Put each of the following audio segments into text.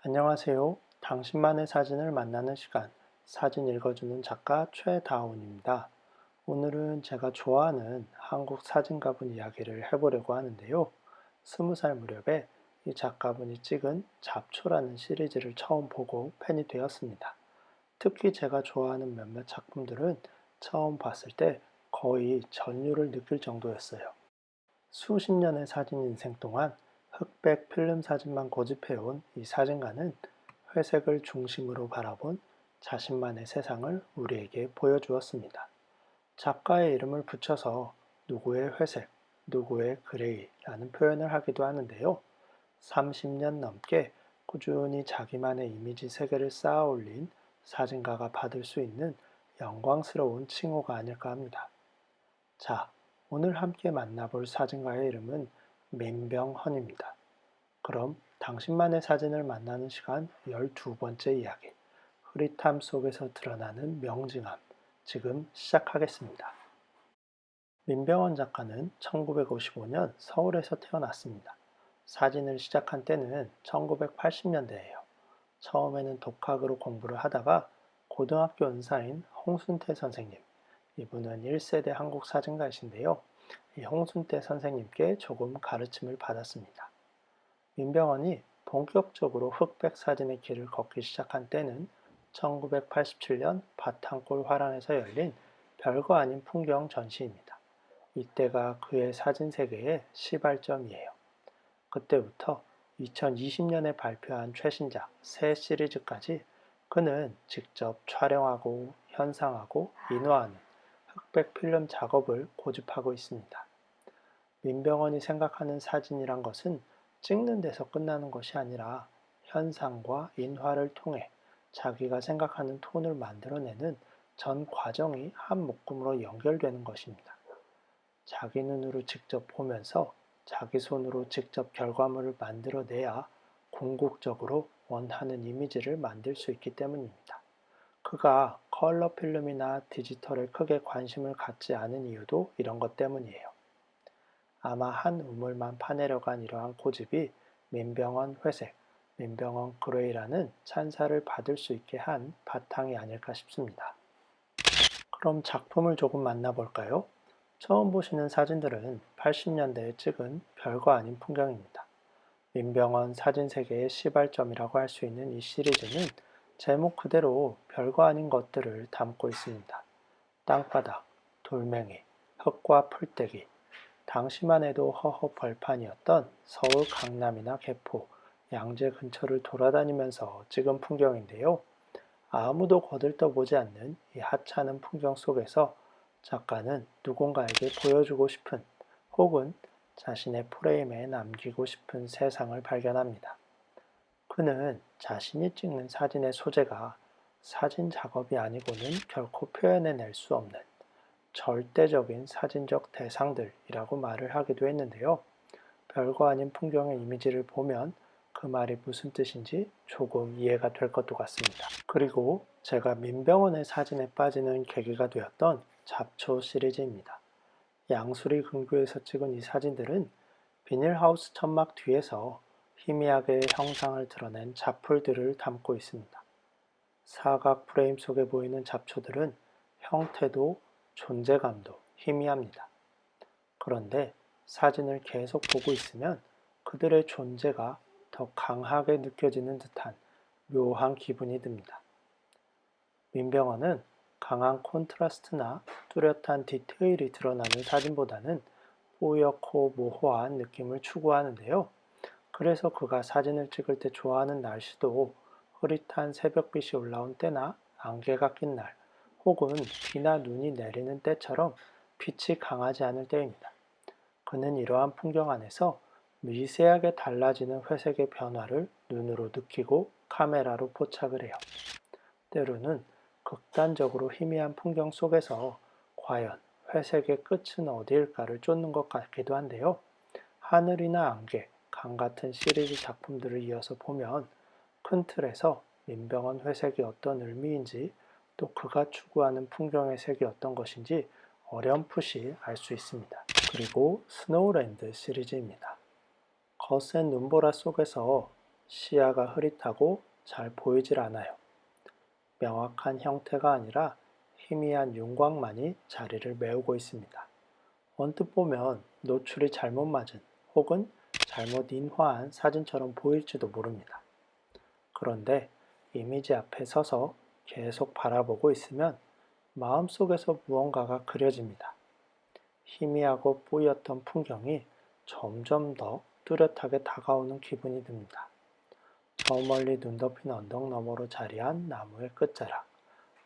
안녕하세요. 당신만의 사진을 만나는 시간, 사진 읽어주는 작가 최다운입니다. 오늘은 제가 좋아하는 한국 사진가분 이야기를 해보려고 하는데요. 20살 무렵에 이 작가분이 찍은 잡초라는 시리즈를 처음 보고 팬이 되었습니다. 특히 제가 좋아하는 몇몇 작품들은 처음 봤을 때 거의 전율을 느낄 정도였어요. 수십 년의 사진 인생 동안 흑백 필름 사진만 고집해온 이 사진가는 회색을 중심으로 바라본 자신만의 세상을 우리에게 보여주었습니다. 작가의 이름을 붙여서 누구의 회색, 누구의 그레이라는 표현을 하기도 하는데요. 30년 넘게 꾸준히 자기만의 이미지 세계를 쌓아 올린 사진가가 받을 수 있는 영광스러운 칭호가 아닐까 합니다. 자, 오늘 함께 만나볼 사진가의 이름은 민병헌입니다. 그럼 당신만의 사진을 만나는 시간 12번째 이야기, 흐릿함 속에서 드러나는 명징함, 지금 시작하겠습니다. 민병헌 작가는 1955년 서울에서 태어났습니다. 사진을 시작한 때는 1980년대예요. 처음에는 독학으로 공부를 하다가 고등학교 은사인 홍순태 선생님, 이분은 1세대 한국 사진가이신데요. 이 홍순태 선생님께 조금 가르침을 받았습니다. 민병헌이 본격적으로 흑백 사진의 길을 걷기 시작한 때는 1987년 바탕골 화랑에서 열린 별거 아닌 풍경 전시입니다. 이때가 그의 사진 세계의 시발점이에요. 그때부터 2020년에 발표한 최신작 새 시리즈까지 그는 직접 촬영하고 현상하고 인화하는 흑백 필름 작업을 고집하고 있습니다. 민병헌이 생각하는 사진이란 것은 찍는 데서 끝나는 것이 아니라 현상과 인화를 통해 자기가 생각하는 톤을 만들어내는 전 과정이 한 묶음으로 연결되는 것입니다. 자기 눈으로 직접 보면서 자기 손으로 직접 결과물을 만들어내야 궁극적으로 원하는 이미지를 만들 수 있기 때문입니다. 그가 컬러 필름이나 디지털에 크게 관심을 갖지 않은 이유도 이런 것 때문이에요. 아마 한 우물만 파내려간 이러한 고집이 민병헌 회색, 민병헌 그레이라는 찬사를 받을 수 있게 한 바탕이 아닐까 싶습니다. 그럼 작품을 조금 만나볼까요? 처음 보시는 사진들은 80년대에 찍은 별거 아닌 풍경입니다. 민병헌 사진 세계의 시발점이라고 할 수 있는 이 시리즈는 제목 그대로 별거 아닌 것들을 담고 있습니다. 땅바닥, 돌멩이, 흙과 풀떼기, 당시만 해도 허허 벌판이었던 서울 강남이나 개포, 양재 근처를 돌아다니면서 찍은 풍경인데요. 아무도 거들떠보지 않는 이 하찮은 풍경 속에서 작가는 누군가에게 보여주고 싶은 혹은 자신의 프레임에 남기고 싶은 세상을 발견합니다. 그는 자신이 찍는 사진의 소재가 사진 작업이 아니고는 결코 표현해낼 수 없는 절대적인 사진적 대상들이라고 말을 하기도 했는데요. 별거 아닌 풍경의 이미지를 보면 그 말이 무슨 뜻인지 조금 이해가 될 것도 같습니다. 그리고 제가 민병헌의 사진에 빠지는 계기가 되었던 잡초 시리즈입니다. 양수리 근교에서 찍은 이 사진들은 비닐하우스 천막 뒤에서 희미하게 형상을 드러낸 잡풀들을 담고 있습니다. 사각 프레임 속에 보이는 잡초들은 형태도 존재감도 희미합니다. 그런데 사진을 계속 보고 있으면 그들의 존재가 더 강하게 느껴지는 듯한 묘한 기분이 듭니다. 민병헌은 강한 콘트라스트나 뚜렷한 디테일이 드러나는 사진보다는 뽀얗고 모호한 느낌을 추구하는데요. 그래서 그가 사진을 찍을 때 좋아하는 날씨도 흐릿한 새벽빛이 올라온 때나 안개가 낀 날, 혹은 비나 눈이 내리는 때처럼 빛이 강하지 않을 때입니다. 그는 이러한 풍경 안에서 미세하게 달라지는 회색의 변화를 눈으로 느끼고 카메라로 포착을 해요. 때로는 극단적으로 희미한 풍경 속에서 과연 회색의 끝은 어디일까를 쫓는 것 같기도 한데요. 하늘이나 안개, 강 같은 시리즈 작품들을 이어서 보면 큰 틀에서 민병헌 회색이 어떤 의미인지 또 그가 추구하는 풍경의 색이 어떤 것인지 어렴풋이 알 수 있습니다. 그리고 스노우랜드 시리즈입니다. 거센 눈보라 속에서 시야가 흐릿하고 잘 보이질 않아요. 명확한 형태가 아니라 희미한 윤곽만이 자리를 메우고 있습니다. 언뜻 보면 노출이 잘못 맞은 혹은 잘못 인화한 사진처럼 보일지도 모릅니다. 그런데 이미지 앞에 서서 계속 바라보고 있으면 마음속에서 무언가가 그려집니다. 희미하고 뿌였던 풍경이 점점 더 뚜렷하게 다가오는 기분이 듭니다. 저 멀리 눈 덮인 언덕 너머로 자리한 나무의 끝자락,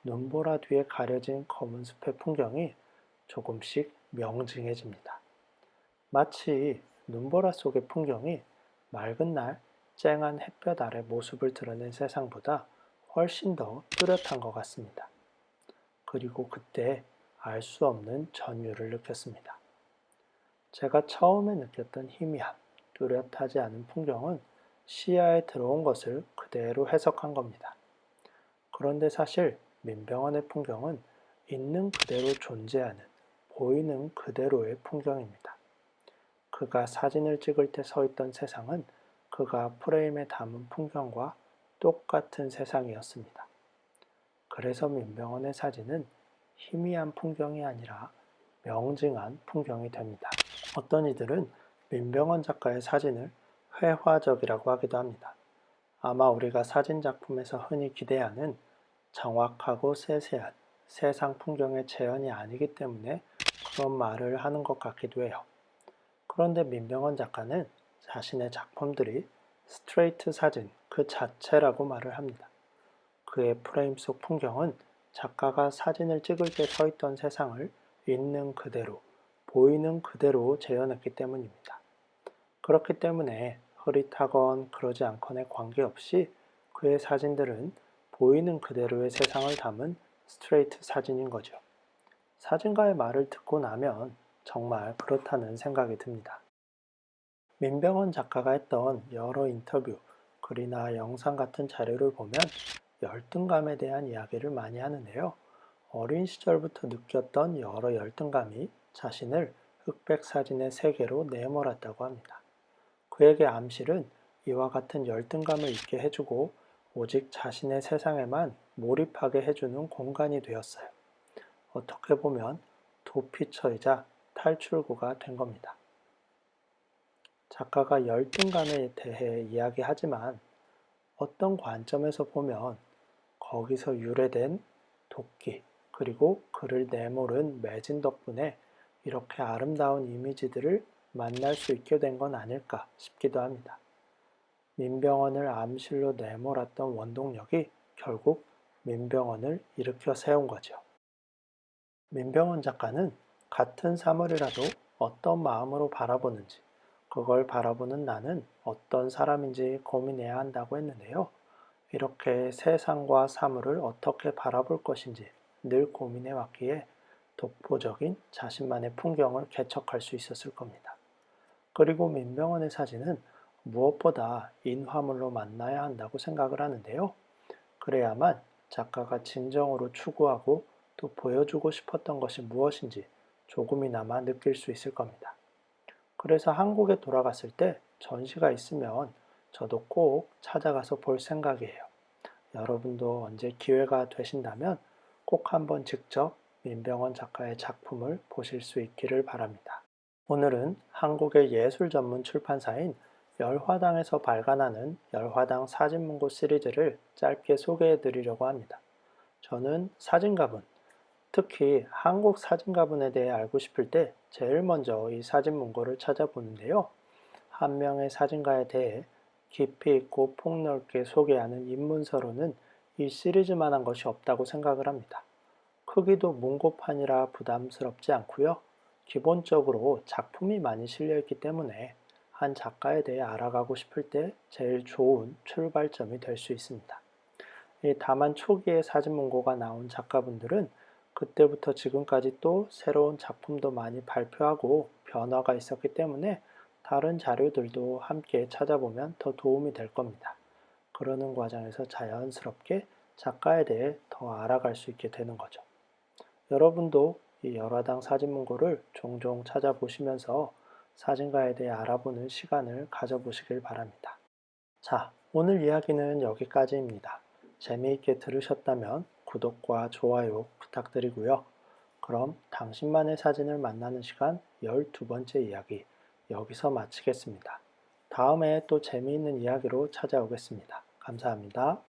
눈보라 뒤에 가려진 검은 숲의 풍경이 조금씩 명징해집니다. 마치 눈보라 속의 풍경이 맑은 날 쨍한 햇볕 아래 모습을 드러낸 세상보다 훨씬 더 뚜렷한 것 같습니다. 그리고 그때 알 수 없는 전율을 느꼈습니다. 제가 처음에 느꼈던 희미함, 뚜렷하지 않은 풍경은 시야에 들어온 것을 그대로 해석한 겁니다. 그런데 사실 민병헌의 풍경은 있는 그대로 존재하는, 보이는 그대로의 풍경입니다. 그가 사진을 찍을 때 서 있던 세상은 그가 프레임에 담은 풍경과 똑같은 세상이었습니다. 그래서 민병헌의 사진은 희미한 풍경이 아니라 명징한 풍경이 됩니다. 어떤 이들은 민병헌 작가의 사진을 회화적이라고 하기도 합니다. 아마 우리가 사진 작품에서 흔히 기대하는 정확하고 세세한 세상 풍경의 재현이 아니기 때문에 그런 말을 하는 것 같기도 해요. 그런데 민병헌 작가는 자신의 작품들이 스트레이트 사진 그 자체라고 말을 합니다. 그의 프레임 속 풍경은 작가가 사진을 찍을 때 서 있던 세상을 있는 그대로, 보이는 그대로 재현했기 때문입니다. 그렇기 때문에 흐릿하건 그러지 않건에 관계없이 그의 사진들은 보이는 그대로의 세상을 담은 스트레이트 사진인 거죠. 사진가의 말을 듣고 나면 정말 그렇다는 생각이 듭니다. 민병헌 작가가 했던 여러 인터뷰, 글이나 영상 같은 자료를 보면 열등감에 대한 이야기를 많이 하는데요. 어린 시절부터 느꼈던 여러 열등감이 자신을 흑백 사진의 세계로 내몰았다고 합니다. 그에게 암실은 이와 같은 열등감을 잊게 해주고 오직 자신의 세상에만 몰입하게 해주는 공간이 되었어요. 어떻게 보면 도피처이자 탈출구가 된 겁니다. 작가가 열등감에 대해 이야기하지만 어떤 관점에서 보면 거기서 유래된 도끼 그리고 그를 내모른 매진 덕분에 이렇게 아름다운 이미지들을 만날 수 있게 된 건 아닐까 싶기도 합니다. 민병헌을 암실로 내몰았던 원동력이 결국 민병헌을 일으켜 세운 거죠. 민병헌 작가는 같은 사물이라도 어떤 마음으로 바라보는지, 그걸 바라보는 나는 어떤 사람인지 고민해야 한다고 했는데요. 이렇게 세상과 사물을 어떻게 바라볼 것인지 늘 고민해 왔기에 독보적인 자신만의 풍경을 개척할 수 있었을 겁니다. 그리고 민병헌의 사진은 무엇보다 인화물로 만나야 한다고 생각을 하는데요. 그래야만 작가가 진정으로 추구하고 또 보여주고 싶었던 것이 무엇인지 조금이나마 느낄 수 있을 겁니다. 그래서 한국에 돌아갔을 때 전시가 있으면 저도 꼭 찾아가서 볼 생각이에요. 여러분도 언제 기회가 되신다면 꼭 한번 직접 민병헌 작가의 작품을 보실 수 있기를 바랍니다. 오늘은 한국의 예술 전문 출판사인 열화당에서 발간하는 열화당 사진문고 시리즈를 짧게 소개해 드리려고 합니다. 저는 사진가분, 특히 한국 사진가분에 대해 알고 싶을 때 제일 먼저 이 사진문고를 찾아보는데요. 한 명의 사진가에 대해 깊이 있고 폭넓게 소개하는 입문서로는 이 시리즈만한 것이 없다고 생각을 합니다. 크기도 문고판이라 부담스럽지 않고요. 기본적으로 작품이 많이 실려있기 때문에 한 작가에 대해 알아가고 싶을 때 제일 좋은 출발점이 될 수 있습니다. 다만 초기에 사진문고가 나온 작가분들은 그때부터 지금까지 또 새로운 작품도 많이 발표하고 변화가 있었기 때문에 다른 자료들도 함께 찾아보면 더 도움이 될 겁니다. 그러는 과정에서 자연스럽게 작가에 대해 더 알아갈 수 있게 되는 거죠. 여러분도 이 열화당 사진문고를 종종 찾아보시면서 사진가에 대해 알아보는 시간을 가져보시길 바랍니다. 자, 오늘 이야기는 여기까지입니다. 재미있게 들으셨다면 구독과 좋아요 부탁드리고요. 그럼 당신만의 사진을 만나는 시간 12번째 이야기 여기서 마치겠습니다. 다음에 또 재미있는 이야기로 찾아오겠습니다. 감사합니다.